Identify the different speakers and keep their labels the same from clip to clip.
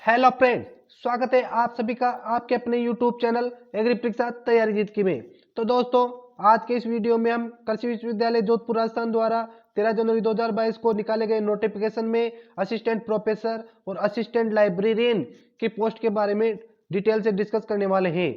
Speaker 1: Hello friend, स्वागत है आप सभी का आपके अपने यूट्यूब चैनल एग्री परीक्षा तैयारी जीत की में। तो दोस्तों, आज के इस वीडियो में हम कृषि विश्वविद्यालय जोधपुर राजस्थान द्वारा 13 जनवरी 2022 को निकाले गए नोटिफिकेशन में असिस्टेंट प्रोफेसर और असिस्टेंट लाइब्रेरियन की पोस्ट के बारे में डिटेल से डिस्कस करने वाले हैं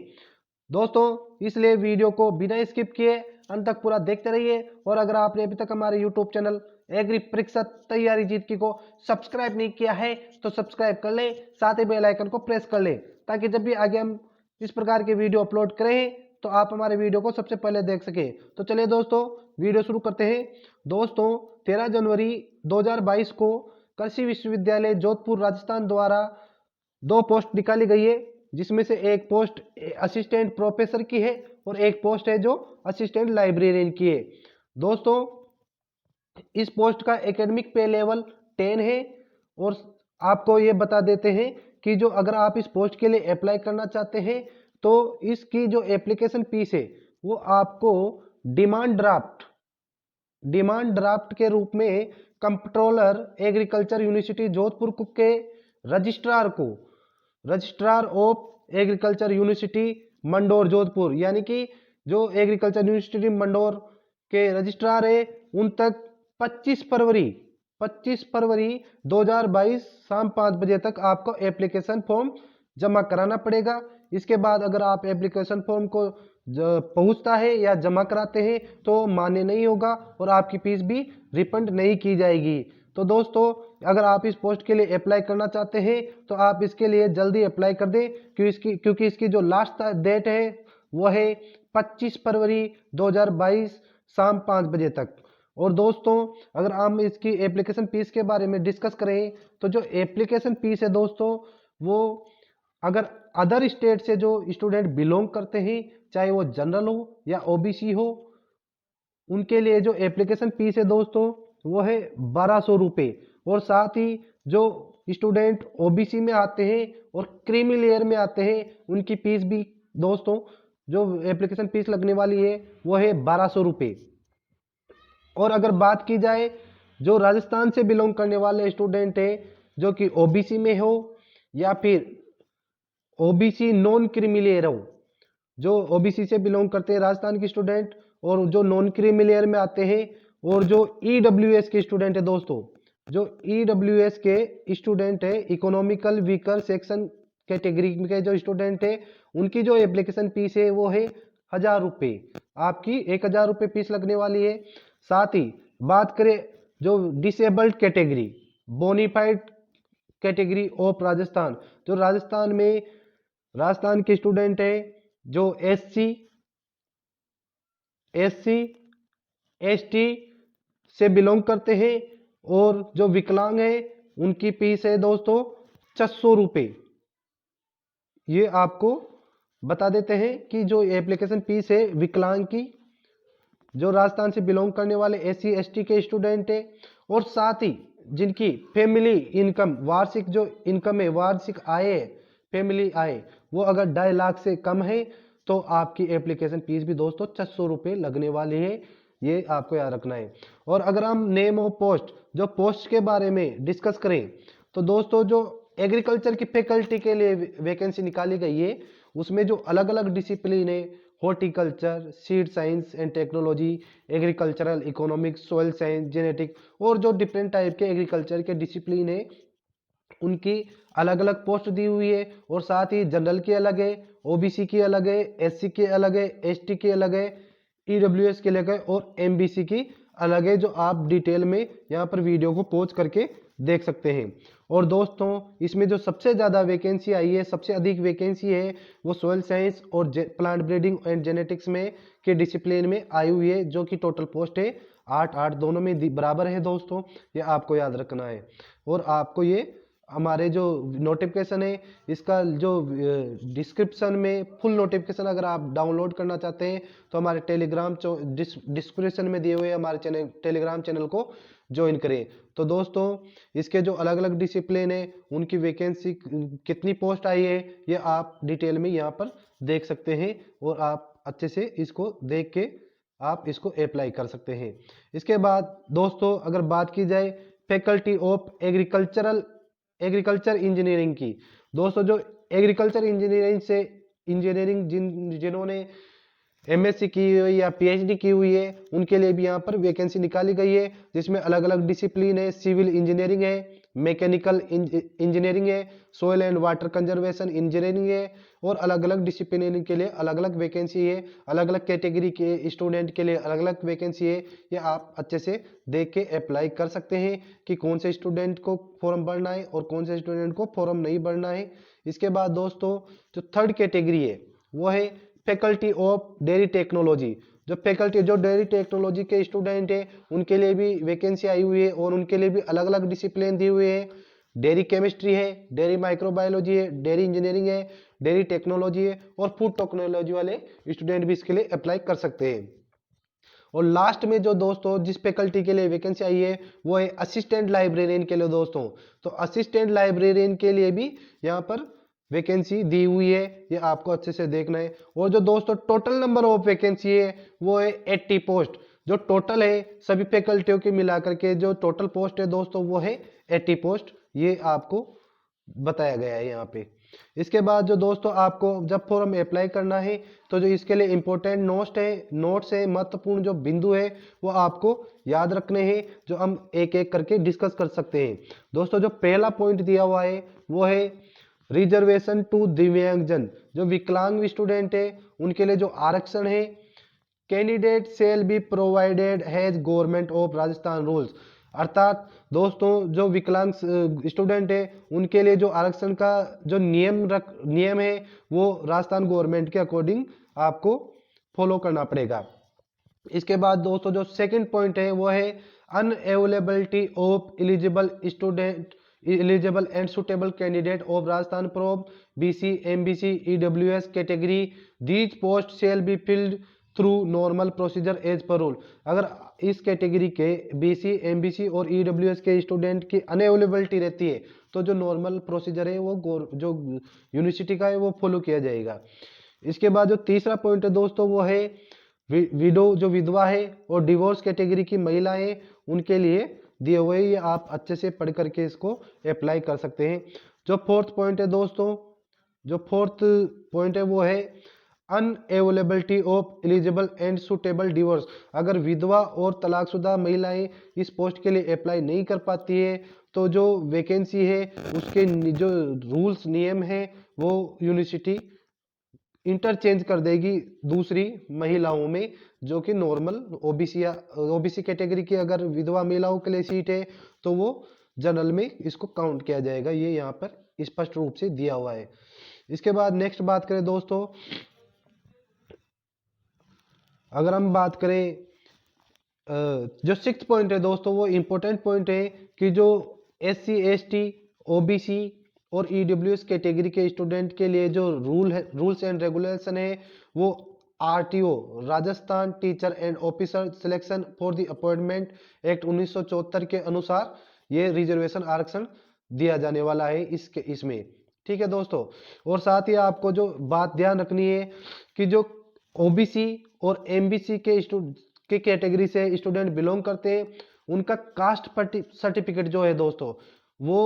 Speaker 1: दोस्तों। इसलिए वीडियो को बिना स्किप किए अंत तक पूरा देखते रहिए। और अगर आपने अभी तक हमारे यूट्यूब चैनल एग्री परीक्षा तैयारी जीत की को सब्सक्राइब नहीं किया है तो सब्सक्राइब कर लें, साथ ही बेल आइकन को प्रेस कर लें ताकि जब भी आगे हम इस प्रकार के वीडियो अपलोड करें तो आप हमारे वीडियो को सबसे पहले देख सके। तो चलिए दोस्तों, वीडियो शुरू करते हैं। दोस्तों, 13 जनवरी 2022 को कृषि विश्वविद्यालय जोधपुर राजस्थान द्वारा 2 पोस्ट निकाली गई है, जिसमें से एक पोस्ट असिस्टेंट प्रोफेसर की है और एक पोस्ट है जो असिस्टेंट लाइब्रेरियन की है। दोस्तों, इस पोस्ट का एकेडमिक पे लेवल 10 है। और आपको ये बता देते हैं कि जो अगर आप इस पोस्ट के लिए अप्लाई करना चाहते हैं तो इसकी जो एप्लीकेशन फीस है वो आपको डिमांड ड्राफ्ट के रूप में कंट्रोलर एग्रीकल्चर यूनिवर्सिटी जोधपुर के registrar of agriculture university Mandore Jodhpur, यानी कि जो एग्रीकल्चर यूनिवर्सिटी मंडोर के रजिस्ट्रार है उन तक 25 फरवरी 2022 शाम 5 बजे तक आपको एप्लीकेशन फॉर्म जमा कराना पड़ेगा। इसके बाद अगर आप एप्लीकेशन फॉर्म को पहुंचता है या जमा कराते हैं तो मान्य नहीं होगा और आपकी फीस भी रिफंड नहीं की जाएगी। तो दोस्तों, अगर आप इस पोस्ट के लिए अप्लाई करना चाहते हैं तो आप इसके लिए जल्दी अप्लाई कर दें, क्योंकि इसकी जो लास्ट डेट है वो है 25 फरवरी 2022 शाम 5 बजे तक। और दोस्तों, अगर हम इसकी एप्लीकेशन फीस के बारे में डिस्कस करें तो जो एप्लीकेशन फीस है दोस्तों, वो अगर अदर स्टेट से जो स्टूडेंट बिलोंग करते हैं, चाहे वो जनरल हो या ओबीसी हो, उनके लिए जो एप्लीकेशन फीस है दोस्तों वो है 1200 रुपये। और साथ ही जो स्टूडेंट ओबीसी में आते हैं और क्रीमी लेयर में आते हैं उनकी फीस भी दोस्तों, जो एप्लीकेशन फीस लगने वाली है वो है 1200 रुपये। और अगर बात की जाए जो राजस्थान से बिलोंग करने वाले स्टूडेंट है जो कि ओबीसी में हो या फिर ओबीसी नॉन क्रीमी लेयर हो, जो ओबीसी से बिलोंग करते हैं राजस्थान के स्टूडेंट और जो नॉन क्रीमी लेयर में आते हैं, और जो ईडब्ल्यूएस के स्टूडेंट है दोस्तों, जो ईडब्ल्यूएस के स्टूडेंट है इकोनॉमिकल वीकर सेक्शन कैटेगरी के जो स्टूडेंट है, उनकी जो एप्लीकेशन फीस है वो है 1000 रुपये। आपकी 1000 रुपये फीस लगने वाली है। साथ ही बात करें जो disabled category, bona fide category of Rajasthan, जो राजस्थान के स्टूडेंट है जो एससी एसटी से बिलोंग करते हैं और जो विकलांग है उनकी फीस है दोस्तों 600 रुपये। ये आपको बता देते हैं कि जो एप्लीकेशन फीस है विकलांग की, जो राजस्थान से बिलोंग करने वाले एससी एसटी के स्टूडेंट है, और साथ ही जिनकी फैमिली इनकम, वार्षिक जो इनकम है, वार्षिक आय है, फैमिली आय, वो अगर 2.5 लाख से कम है तो आपकी एप्लीकेशन फीस भी दोस्तों 600 रुपये लगने वाली है। ये आपको याद रखना है। और अगर हम नेम ऑफ पोस्ट, जो पोस्ट के बारे में डिस्कस करें तो दोस्तों, जो एग्रीकल्चर की फैकल्टी के लिए वैकेंसी निकाली गई है उसमें जो अलग अलग डिसिप्लिन है, horticulture, seed science and technology, agricultural economics, soil science, genetic, और जो डिफरेंट टाइप के एग्रीकल्चर के डिसिप्लिन है उनकी अलग अलग पोस्ट दी हुई है। और साथ ही जनरल की अलग है, ओबीसी की अलग है, एससी की अलग है, एसटी की अलग है, ईडब्ल्यूएस की अलग है और एमबीसी की अलग है, जो आप डिटेल में यहाँ पर वीडियो को पॉज करके देख सकते हैं। और दोस्तों, इसमें जो सबसे ज़्यादा वैकेंसी आई है, सबसे अधिक वैकेंसी है वो सॉइल साइंस और प्लांट ब्रीडिंग एंड जेनेटिक्स में के डिसिप्लिन में आई हुई है, जो कि टोटल पोस्ट है 8 दोनों में बराबर है दोस्तों। ये आपको याद रखना है। और आपको ये हमारे जो नोटिफिकेशन है इसका जो डिस्क्रिप्शन में फुल नोटिफिकेशन अगर आप डाउनलोड करना चाहते हैं तो हमारे टेलीग्राम डिस्क्रिप्शन में दिए हुए हमारे टेलीग्राम चैनल को ज्वाइन करें। तो दोस्तों, इसके जो अलग अलग डिसिप्लिन है उनकी वैकेंसी कितनी पोस्ट आई है ये आप डिटेल में यहाँ पर देख सकते हैं और आप अच्छे से इसको देख के आप इसको अप्लाई कर सकते हैं। इसके बाद दोस्तों, अगर बात की जाए फैकल्टी ऑफ एग्रीकल्चर इंजीनियरिंग की। दोस्तों जो एग्रीकल्चर इंजीनियरिंग जिन्होंने एमएससी की हुई या पीएचडी की हुई है, उनके लिए भी यहाँ पर वैकेंसी निकाली गई है, जिसमें अलग अलग डिसिप्लिन है। सिविल इंजीनियरिंग है, मैकेनिकल इंजीनियरिंग है, soil and water conservation engineering है, और अलग अलग डिसिप्लिन के लिए अलग अलग वैकेंसी है। अलग अलग कैटेगरी के स्टूडेंट के लिए अलग अलग वैकेंसी है। ये आप अच्छे से देख के अप्लाई कर सकते हैं कि कौन से स्टूडेंट को फॉर्म भरना है और कौन से स्टूडेंट को फॉर्म नहीं भरना है। इसके बाद दोस्तों जो थर्ड कैटेगरी है वो है फैकल्टी ऑफ डेयरी टेक्नोलॉजी। जो डेयरी टेक्नोलॉजी के स्टूडेंट है उनके लिए भी वैकेंसी आई हुई है, और उनके लिए भी अलग अलग डिसिप्लिन दी हुई है। डेयरी केमिस्ट्री है, डेयरी माइक्रोबायोलॉजी है, डेयरी इंजीनियरिंग है, डेयरी टेक्नोलॉजी है, और फूड टेक्नोलॉजी वाले स्टूडेंट भी इसके लिए अप्लाई कर सकते हैं। और लास्ट में जो दोस्तों जिस फैकल्टी के लिए वैकेंसी आई है वो है असिस्टेंट लाइब्रेरियन के लिए दोस्तों। तो असिस्टेंट लाइब्रेरियन के लिए भी यहाँ पर वैकेंसी दी हुई है, ये आपको अच्छे से देखना है। और जो दोस्तों टोटल नंबर ऑफ वैकेंसी है वो है 80 पोस्ट। जो टोटल है सभी फैकल्टियों के मिलाकर के जो टोटल पोस्ट है दोस्तों वो है 80 पोस्ट, ये आपको बताया गया है यहाँ पे। इसके बाद जो दोस्तों आपको जब फॉर्म अप्लाई करना है तो जो इसके लिए इंपॉर्टेंट नोट्स है, महत्वपूर्ण जो बिंदु है वो आपको याद रखने हैं, जो हम एक एक करके डिस्कस कर सकते हैं। दोस्तों जो पहला पॉइंट दिया हुआ है वो है रिजर्वेशन टू दिव्यांगजन। जो विकलांग स्टूडेंट है उनके लिए जो आरक्षण है, candidate shall be provided has government of Rajasthan rules. अर्थात दोस्तों जो विकलांग स्टूडेंट है उनके लिए जो आरक्षण का जो नियम है वो राजस्थान गवर्नमेंट के अकॉर्डिंग आपको फॉलो करना पड़ेगा। इसके बाद दोस्तों जो सेकंड पॉइंट है वो है unavailability of eligible and suitable candidate of Rajasthan प्रोब BC MBC EWS category. These post shall be filled through normal procedure as per rule. अगर इस कैटेगरी के बीसी एमबीसी और ईडब्ल्यूएस के स्टूडेंट की अनअवेलेबिलिटी रहती है तो जो नॉर्मल प्रोसीजर है वो जो यूनिवर्सिटी का है वो फॉलो किया जाएगा। इसके बाद जो तीसरा पॉइंट है दोस्तों वो है विडो, जो विधवा है और डिवोर्स कैटेगरी की महिलाएं, उनके लिए दिए हुए, ये आप अच्छे से पढ़ करके इसको अप्लाई कर सकते हैं। जो फोर्थ पॉइंट है दोस्तों, जो फोर्थ पॉइंट है वो है unavailability of eligible and suitable divorce. अगर विधवा और तलाकशुदा महिलाएं इस पोस्ट के लिए अप्लाई नहीं कर पाती है तो जो वैकेंसी है उसके जो रूल्स नियम है वो यूनिवर्सिटी इंटरचेंज कर देगी दूसरी महिलाओं में, जो कि नॉर्मल ओबीसी कैटेगरी की अगर विधवा महिलाओं के लिए सीट है तो वो जनरल में इसको काउंट किया जाएगा। ये यहाँ पर स्पष्ट रूप से दिया हुआ है। इसके बाद नेक्स्ट बात करें दोस्तों, अगर हम बात करें जो सिक्स्थ पॉइंट है दोस्तों वो इंपॉर्टेंट पॉइंट है कि जो SC ST OBC और EWS कैटेगरी के स्टूडेंट के लिए जो रूल्स एंड रेगुलेशन है वो RTO Rajasthan teacher and officer selection for the appointment act 1974 के अनुसार ये रिजर्वेशन आरक्षण दिया जाने वाला है इसमें। ठीक है दोस्तों, और साथ ही आपको जो बात ध्यान रखनी है कि जो OBC और MBC के कैटेगरी से स्टूडेंट बिलोंग करते हैं उनका कास्ट सर्टिफिकेट जो है दोस्तों वो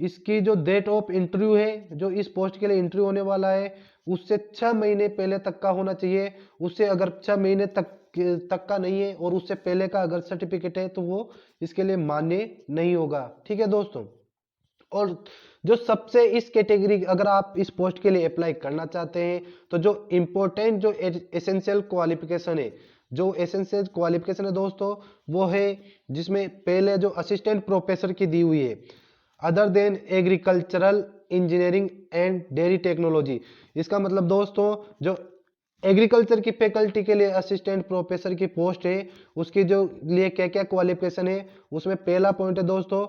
Speaker 1: इसकी जो डेट ऑफ इंटरव्यू है, जो इस पोस्ट के लिए इंटरव्यू होने वाला है उससे 6 महीने पहले तक का होना चाहिए। उससे अगर 6 महीने तक का नहीं है और उससे पहले का अगर सर्टिफिकेट है तो वो इसके लिए मान्य नहीं होगा। ठीक है दोस्तों, और जो सबसे इस कैटेगरी अगर आप इस पोस्ट के लिए अप्लाई करना चाहते हैं तो जो इम्पोर्टेंट जो एसेंशियल क्वालिफिकेशन है, जो एसेंशियल क्वालिफिकेशन है दोस्तों वो है जिसमें पहले जो असिस्टेंट प्रोफेसर की दी हुई है, other than agricultural engineering and dairy technology. इसका मतलब दोस्तों जो एग्रीकल्चर की फैकल्टी के लिए असिस्टेंट प्रोफेसर की पोस्ट है उसकी जो लिए क्या क्या क्वालिफिकेशन है, उसमें पहला पॉइंट है दोस्तों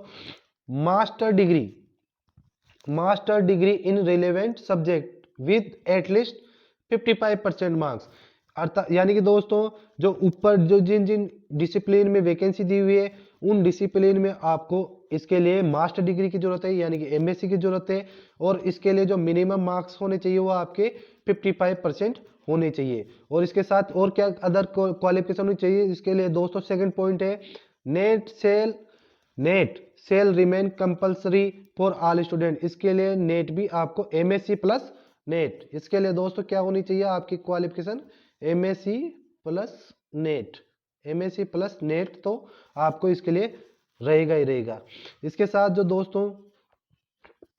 Speaker 1: master degree in relevant subject with at least 55% marks. अर्थात यानी कि दोस्तों जो ऊपर जो जिन डिसिप्लिन में वैकेंसी दी हुई है उन डिसिप्लिन में आपको इसके लिए मास्टर डिग्री की जरूरत है, यानी कि MSc की जरूरत है, और इसके लिए जो मिनिमम मार्क्स होने चाहिए वो आपके 55% होने चाहिए। और इसके साथ और क्या अदर क्वालिफिकेशन होनी चाहिए इसके लिए दोस्तों, सेकंड पॉइंट है net cell remain compulsory for all student. इसके लिए नेट भी आपको एमएससी प्लस नेट, इसके लिए दोस्तों क्या होनी चाहिए आपकी qualification, MSc plus net. MSc plus net तो आपको इसके लिए रहेगा ही रहेगा। इसके साथ जो दोस्तों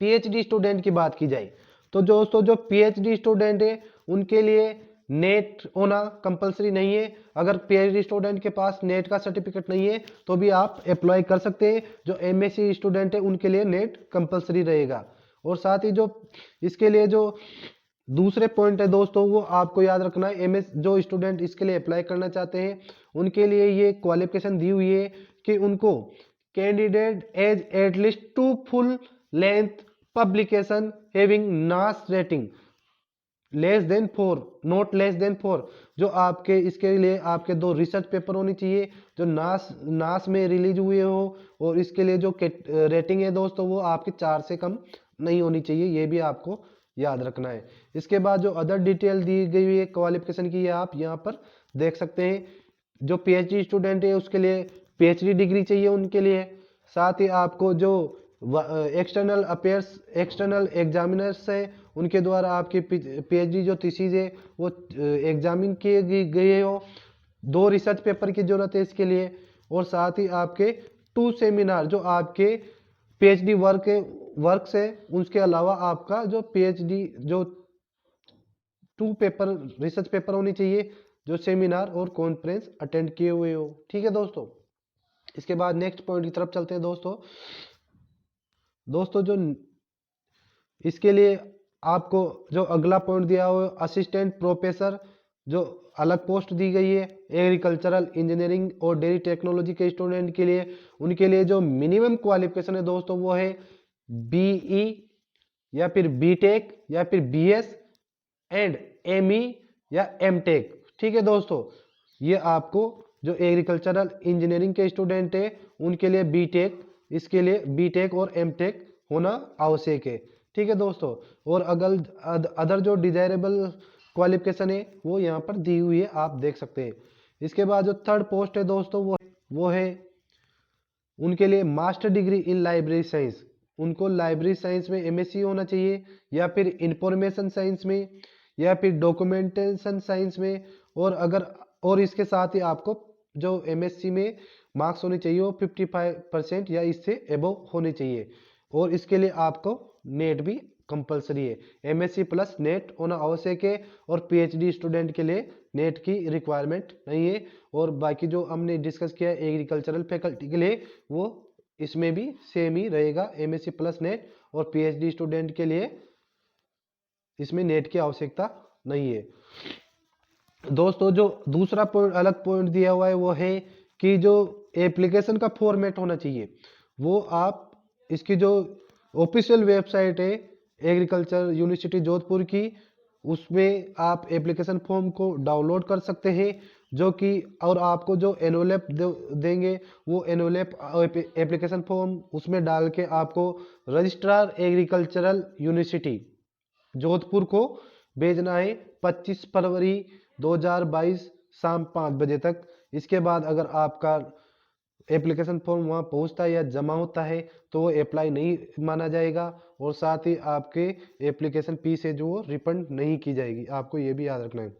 Speaker 1: पीएचडी स्टूडेंट की बात की जाए तो दोस्तों जो पीएचडी स्टूडेंट है उनके लिए नेट होना कंपलसरी नहीं है। अगर पीएचडी स्टूडेंट के पास नेट का सर्टिफिकेट नहीं है तो भी आप अप्लाई कर सकते हैं। जो एमएससी स्टूडेंट है उनके लिए नेट कंपलसरी रहेगा। और साथ ही जो इसके लिए जो दूसरे पॉइंट है दोस्तों वो आपको याद रखना है, एमएस जो स्टूडेंट इसके लिए अप्लाई करना चाहते हैं उनके लिए ये क्वालिफिकेशन दी हुई है कि उनको candidate as at least 2 full length publication having NAS rating less than 4, not less than 4। जो आपके इसके लिए आपके 2 रिसर्च पेपर होने चाहिए जो नास में रिलीज हुए हो, और इसके लिए जो रेटिंग है दोस्तों वो आपके 4 से कम नहीं होनी चाहिए, ये भी आपको याद रखना है। इसके बाद जो अदर डिटेल दी गई है क्वालिफिकेशन की, आप यहाँ पर देख सकते हैं। जो पीएचडी स्टूडेंट है उसके लिए पीएचडी डिग्री चाहिए उनके लिए। साथ ही आपको जो एक्सटर्नल अफेयर्स एक्सटर्नल एग्जामिनर्स है उनके द्वारा आपकी पीएचडी जो थीसिस है वो एग्जामिन किए गए हो। 2 रिसर्च पेपर की जरूरत है इसके लिए। और साथ ही आपके 2 सेमिनार जो आपके पीएचडी वर्क है उसके अलावा आपका जो पीएचडी जो 2 पेपर रिसर्च पेपर होनी चाहिए जो सेमिनार और कॉन्फ्रेंस अटेंड किए हुए हो। ठीक है दोस्तों, इसके बाद नेक्स्ट पॉइंट की तरफ चलते हैं दोस्तों जो इसके लिए आपको जो अगला पॉइंट दिया हुआ है असिस्टेंट प्रोफेसर, जो अलग पोस्ट दी गई है एग्रीकल्चरल इंजीनियरिंग और डेयरी टेक्नोलॉजी के स्टूडेंट के लिए। उनके लिए जो मिनिमम क्वालिफिकेशन है दोस्तों वो है बीई या फिर बीटेक या फिर बीएस एंड एमई या एमटेक। ठीक है दोस्तों, ये आपको जो एग्रीकल्चरल इंजीनियरिंग के स्टूडेंट है उनके लिए बीटेक, इसके लिए बीटेक और एमटेक होना आवश्यक है। ठीक है दोस्तों, और अदर जो डिजायरेबल क्वालिफिकेशन है वो यहाँ पर दी हुई है, आप देख सकते हैं। इसके बाद जो थर्ड पोस्ट है दोस्तों वो है उनके लिए मास्टर डिग्री इन लाइब्रेरी साइंस। उनको लाइब्रेरी साइंस में एमएससी होना चाहिए या फिर इंफॉर्मेशन साइंस में या फिर डॉक्यूमेंटेशन साइंस में। और इसके साथ ही आपको जो एमएससी में मार्क्स होने चाहिए वो 55% या इससे एबव होने चाहिए। और इसके लिए आपको नेट भी कंपलसरी है, एमएससी प्लस नेट होना आवश्यक है। और पीएचडी स्टूडेंट के लिए नेट की रिक्वायरमेंट नहीं है। और बाकी जो हमने डिस्कस किया एग्रीकल्चरल फैकल्टी के लिए वो इसमें भी सेम ही रहेगा, एमएससी प्लस नेट। और पीएचडी स्टूडेंट के लिए इसमें नेट की आवश्यकता नहीं है। दोस्तों जो दूसरा पॉइंट अलग पॉइंट दिया हुआ है वो है कि जो एप्लीकेशन का फॉर्मेट होना चाहिए वो आप इसकी जो ऑफिशियल वेबसाइट है एग्रीकल्चर यूनिवर्सिटी जोधपुर की उसमें आप एप्लीकेशन फॉर्म को डाउनलोड कर सकते हैं। जो कि और आपको जो एनवलप देंगे वो एनवलप एप्लीकेशन फॉर्म उसमें डाल के आपको रजिस्ट्रार एग्रीकल्चरल यूनिवर्सिटी जोधपुर को भेजना है 25 फरवरी 2022 शाम 5 बजे तक। इसके बाद अगर आपका एप्लीकेशन फॉर्म वहाँ पहुँचता है या जमा होता है तो वो अप्लाई नहीं माना जाएगा। और साथ ही आपके एप्लीकेशन फीस है जो रिफंड नहीं की जाएगी, आपको ये भी याद रखना है।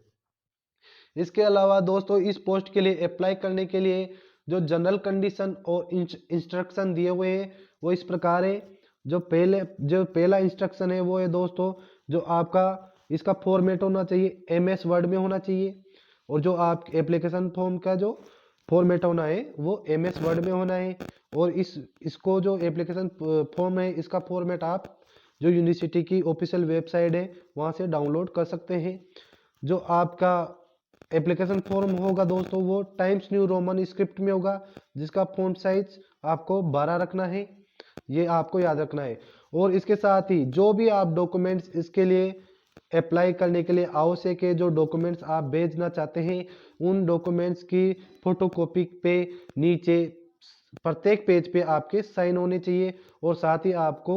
Speaker 1: इसके अलावा दोस्तों इस पोस्ट के लिए अप्लाई करने के लिए जो जनरल कंडीशन और इंस्ट्रक्शन दिए हुए हैं वो इस प्रकार है। जो पहला इंस्ट्रक्शन है वो है दोस्तों जो आपका इसका फॉर्मेट होना चाहिए एमएस वर्ड में होना चाहिए। और जो आप एप्लीकेशन फॉर्म का जो फॉर्मेट होना है वो एमएस वर्ड में होना है। और इसको जो एप्लीकेशन फॉर्म है इसका फॉर्मेट आप जो यूनिवर्सिटी की ऑफिशियल वेबसाइट है वहाँ से डाउनलोड कर सकते हैं। जो आपका एप्लीकेशन फॉर्म होगा दोस्तों वो टाइम्स न्यू रोमन स्क्रिप्ट में होगा जिसका फॉन्ट साइज आपको 12 रखना है, ये आपको याद रखना है। और इसके साथ ही जो भी आप डॉक्यूमेंट्स इसके लिए अप्लाई करने के लिए आवश्यक है, जो डॉक्यूमेंट्स आप भेजना चाहते हैं उन डॉक्यूमेंट्स की फोटोकॉपी पे नीचे प्रत्येक पेज पे आपके साइन होने चाहिए। और साथ ही आपको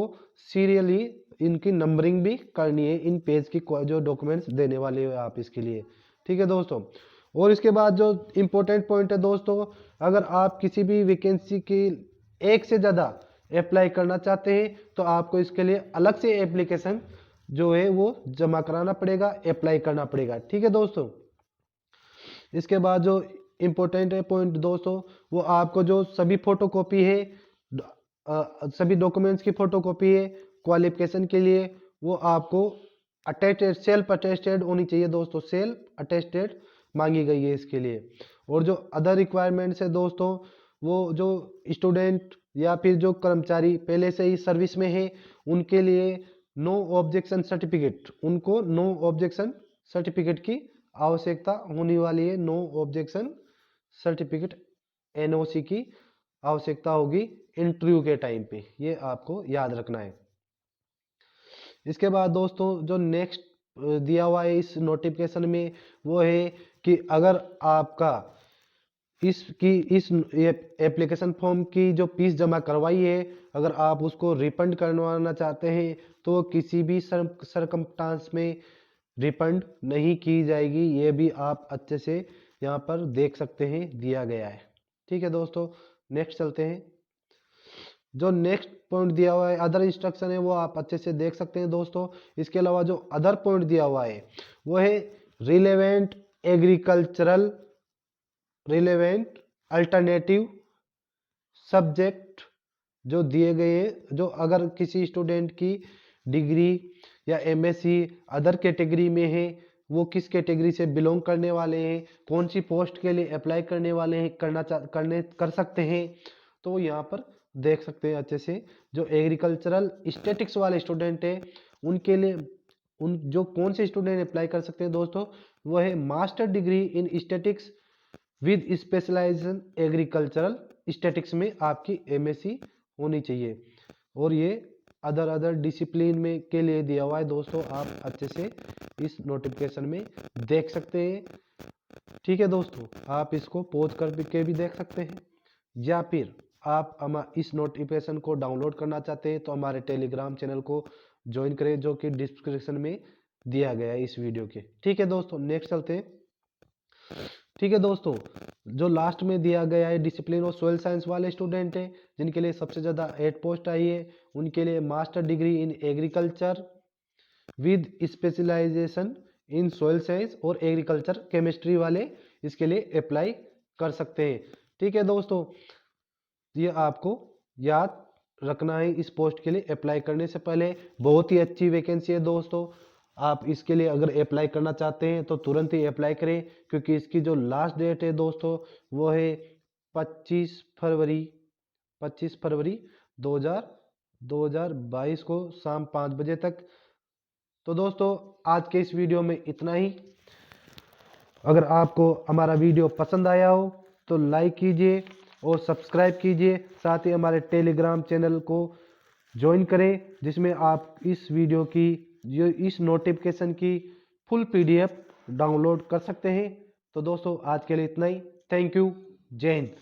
Speaker 1: सीरियली इनकी नंबरिंग भी करनी है इन पेज की जो डॉक्यूमेंट्स देने वाले हो आप इसके लिए। ठीक है दोस्तों, और इसके बाद जो इम्पोर्टेंट पॉइंट है दोस्तों, अगर आप किसी भी वैकेंसी की एक से ज़्यादा अप्लाई करना चाहते हैं तो आपको इसके लिए अलग से एप्लीकेशन जो है वो जमा कराना पड़ेगा, अप्लाई करना पड़ेगा। ठीक है दोस्तों। इसके बाद जो इम्पोर्टेंट है पॉइंट दोस्तों, वो आपको जो सभी फोटोकॉपी है, सभी डॉक्यूमेंट्स की फोटोकॉपी है क्वालिफिकेशन के लिए, वो आपको अटेस्टेड, सेल्फ अटेस्टेड होनी चाहिए दोस्तों, सेल्फ अटेस्टेड मांगी गई है इसके लिए। और जो अदर रिक्वायरमेंट्स है दोस्तों, वो जो स्टूडेंट या फिर जो कर्मचारी पहले से ही सर्विस में है उनके लिए नो ऑब्जेक्शन सर्टिफिकेट, उनको नो ऑब्जेक्शन सर्टिफिकेट की आवश्यकता होने वाली है। नो ऑब्जेक्शन सर्टिफिकेट, एनओसी की आवश्यकता होगी इंटरव्यू के टाइम पे, ये आपको याद रखना है। इसके बाद दोस्तों जो नेक्स्ट दिया हुआ है इस नोटिफिकेशन में, वो है कि अगर आपका इस एप्लीकेशन फॉर्म की जो फीस जमा करवाई है, अगर आप उसको रिफंड करवाना चाहते हैं तो किसी भी सरकमस्टांस में रिफंड नहीं की जाएगी। ये भी आप अच्छे से यहाँ पर देख सकते हैं, दिया गया है। ठीक है दोस्तों, नेक्स्ट चलते हैं। जो नेक्स्ट पॉइंट दिया हुआ है अदर इंस्ट्रक्शन है, वो आप अच्छे से देख सकते हैं दोस्तों। इसके अलावा जो अदर पॉइंट दिया हुआ है वो है relevant agricultural, relevant alternative subject जो दिए गए हैं। जो अगर किसी स्टूडेंट की डिग्री या एमएससी अदर कैटेगरी में है, वो किस कैटेगरी से बिलोंग करने वाले हैं, कौन सी पोस्ट के लिए अप्लाई करने वाले हैं, कर सकते हैं, तो यहाँ पर देख सकते हैं अच्छे से। जो एग्रीकल्चरल स्टैटिक्स वाले स्टूडेंट है उनके लिए, उन जो कौन से स्टूडेंट अप्लाई कर सकते हैं दोस्तों, वो है master degree in statistics with specialization agricultural statistics में आपकी एमएससी होनी चाहिए। और ये अदर डिसिप्लिन में के लिए दिया हुआ है दोस्तों, आप अच्छे से इस नोटिफिकेशन में देख सकते हैं। ठीक है दोस्तों, आप इसको पॉज करके भी देख सकते हैं, या फिर आप इस नोटिफिकेशन को डाउनलोड करना चाहते हैं तो हमारे टेलीग्राम चैनल को ज्वाइन करें, जो कि डिस्क्रिप्शन में दिया गया है इस वीडियो के। ठीक है दोस्तों, नेक्स्ट चलते हैं। ठीक है दोस्तों, जो लास्ट में दिया गया है डिसिप्लिन और सोयल साइंस वाले स्टूडेंट हैं जिनके लिए सबसे ज़्यादा 8 पोस्ट आई है, उनके लिए master degree in agriculture with specialization in soil science और एग्रीकल्चर केमिस्ट्री वाले इसके लिए अप्लाई कर सकते हैं। ठीक है दोस्तों, ये आपको याद रखना है इस पोस्ट के लिए अप्लाई करने से पहले। बहुत ही अच्छी वैकेंसी है दोस्तों, आप इसके लिए अगर अप्लाई करना चाहते हैं तो तुरंत ही अप्लाई करें, क्योंकि इसकी जो लास्ट डेट है दोस्तों वो है 25 फरवरी 2022 को शाम 5 बजे तक। तो दोस्तों आज के इस वीडियो में इतना ही। अगर आपको हमारा वीडियो पसंद आया हो तो लाइक कीजिए और सब्सक्राइब कीजिए, साथ ही हमारे टेलीग्राम चैनल को ज्वाइन करें, जिसमें आप इस वीडियो की, जो इस नोटिफिकेशन की फुल पीडीएफ डाउनलोड कर सकते हैं। तो दोस्तों आज के लिए इतना ही। Thank you. जय हिंद।